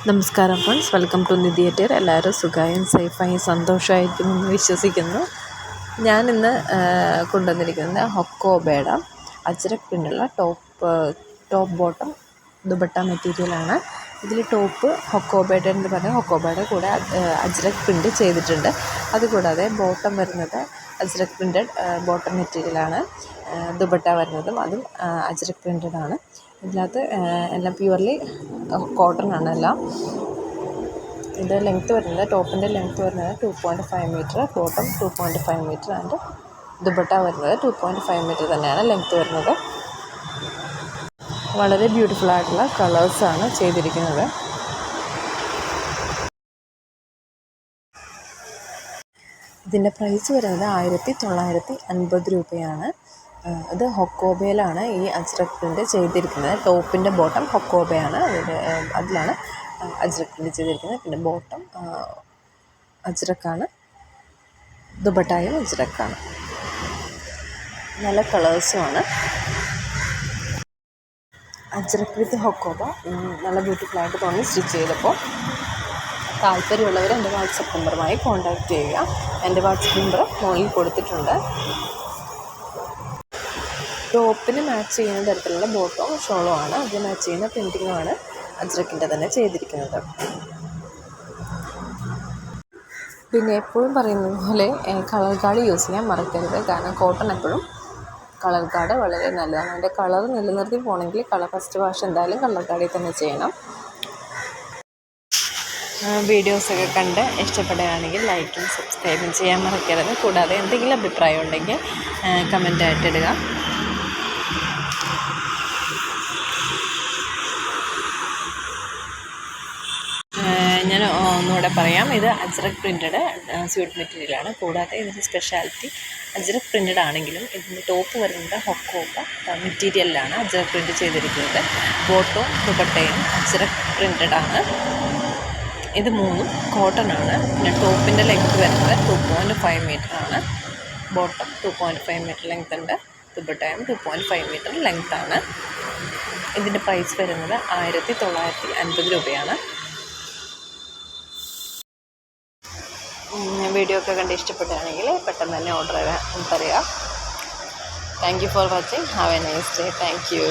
നമസ്കാരം friends, welcome to Nidhi theatre. എല്ലാവരും സുഖമായും സേഫായും സന്തോഷമായിരിക്കുമെന്ന് വിശ്വസിക്കുന്നു. ഞാനിന്ന് കൊണ്ടുവന്നിരിക്കുന്നത് ഹൊക്കോബയുടെ അജ്രക് പ്രിൻ്റുള്ള ടോപ്പ് ബോട്ടം ദുപ്പട്ട മെറ്റീരിയലാണ്. ഇതിൽ ടോപ്പ് ഹൊക്കോബയുടെ എന്ന് പറഞ്ഞാൽ ഹൊക്കോബയുടെ കൂടെ അജ്രക് പ്രിൻ്റ് ചെയ്തിട്ടുണ്ട്. അതുകൂടാതെ ബോട്ടം വരുന്നത് അജ്രക് പ്രിൻ്റഡ് ബോട്ടം മെറ്റീരിയലാണ്. ദുപ്പട്ട വരുന്നതും അതും അജ്രക് പ്രിൻ്റഡാണ്. ഇതിനകത്ത് എല്ലാം പ്യുവർലി കോട്ടൺ ആണ് എല്ലാം. ഇത് ലെങ്ത്ത് വരുന്നത് ടോപ്പിൻ്റെ ലെങ്ത്ത് വരുന്നത് 2.5 metre, bottom 2.5 metre and dupatta വരുന്നത് 2.5 മീറ്റർ തന്നെയാണ് ലെങ്ത്ത് വരുന്നത്. വളരെ ബ്യൂട്ടിഫുൾ ആയിട്ടുള്ള കളേഴ്സാണ് ചെയ്തിരിക്കുന്നത്. ഇതിൻ്റെ പ്രൈസ് വരുന്നത് 1950 രൂപയാണ്. ഇത് ഹൊക്കോബയിലാണ് ഈ അജ്രക് പ്രിൻ്റ് ചെയ്തിരിക്കുന്നത്. ടോപ്പിൻ്റെ ബോട്ടം ഹൊക്കോബയാണ്, അതിലാണ് അജ്രക് പ്രിൻ്റ് ചെയ്തിരിക്കുന്നത്. പിന്നെ ബോട്ടം അജ്രക്കാണ്, ദുപ്പട്ടായും അജ്രക്കാണ്. നല്ല കളേഴ്സുമാണ്. അജ്രക് വിത്ത് ഹൊക്കോബ നല്ല ബ്യൂട്ടിഫുള്ളായിട്ട് തോന്നി സ്റ്റിച്ച് ചെയ്തപ്പോൾ. താല്പര്യമുള്ളവർ എൻ്റെ വാട്സപ്പ് നമ്പറുമായി കോൺടാക്റ്റ് ചെയ്യുക. എൻ്റെ വാട്സപ്പ് നമ്പർ മുകളിൽ കൊടുത്തിട്ടുണ്ട്. ടോപ്പിന് മാച്ച് ചെയ്യുന്ന തരത്തിലുള്ള ബോട്ടവും ഷോളും ആണ്. അതിന് മാച്ച് ചെയ്യുന്ന പ്രിൻറ്റിങ്ങുമാണ് അജ്രക്കിൻ്റെ തന്നെ ചെയ്തിരിക്കുന്നത്. പിന്നെ എപ്പോഴും പറയുന്നത് പോലെ കളർ കാർഡ് യൂസ് ചെയ്യാൻ മറക്കരുത്. കാരണം കോട്ടൺ എപ്പോഴും കളർ കാർഡ് വളരെ നല്ലതാണ്. അതിൻ്റെ കളർ നിലനിർത്തി പോകണമെങ്കിൽ ഫസ്റ്റ് വാഷ് എന്തായാലും കളർ കാർഡിൽ തന്നെ ചെയ്യണം. വീഡിയോസൊക്കെ കണ്ട് ഇഷ്ടപ്പെടുകയാണെങ്കിൽ ലൈക്കും സബ്സ്ക്രൈബും ചെയ്യാൻ മറക്കരുത്. കൂടാതെ എന്തെങ്കിലും അഭിപ്രായം ഉണ്ടെങ്കിൽ കമൻ്റായിട്ട് ഇടുക. ഞാൻ ഒന്നുകൂടെ പറയാം, ഇത് അജ്രക് പ്രിൻ്റഡ് സ്യൂട്ട് മെറ്റീരിയലാണ്. കൂടാതെ ഇതിൻ്റെ സ്പെഷ്യാലിറ്റി അജ്രക് പ്രിൻ്റഡ് ആണെങ്കിലും ഇതിൻ്റെ ടോപ്പ് വരുന്നത് ഹൊക്കോബ മെറ്റീരിയലിലാണ് അജ്രക് പ്രിൻ്റ് ചെയ്തിരിക്കുന്നത്. ബോട്ടവും ദുപ്പട്ടയും അജ്രക് പ്രിൻ്റഡ് ആണ്. ഇത് മൂന്നും കോട്ടൺ ആണ്. പിന്നെ ടോപ്പിൻ്റെ ലെങ്ത്ത് വരുന്നത് 2.5 മീറ്റർ ആണ്. ബോട്ടം 2.5 മീറ്റർ ലെങ്ത്ത് ഉണ്ട്. ദുപ്പട്ടയും 2.5 മീറ്റർ ലെങ്ത്താണ്. ഇതിൻ്റെ പ്രൈസ് വരുന്നത് 1950 രൂപയാണ്. വീഡിയോ ഒക്കെ കണ്ട് ഇഷ്ടപ്പെടുകയാണെങ്കിൽ പെട്ടെന്ന് തന്നെ ഓർഡർ പറയാം. Thank you for watching. Have A nice day. Thank you.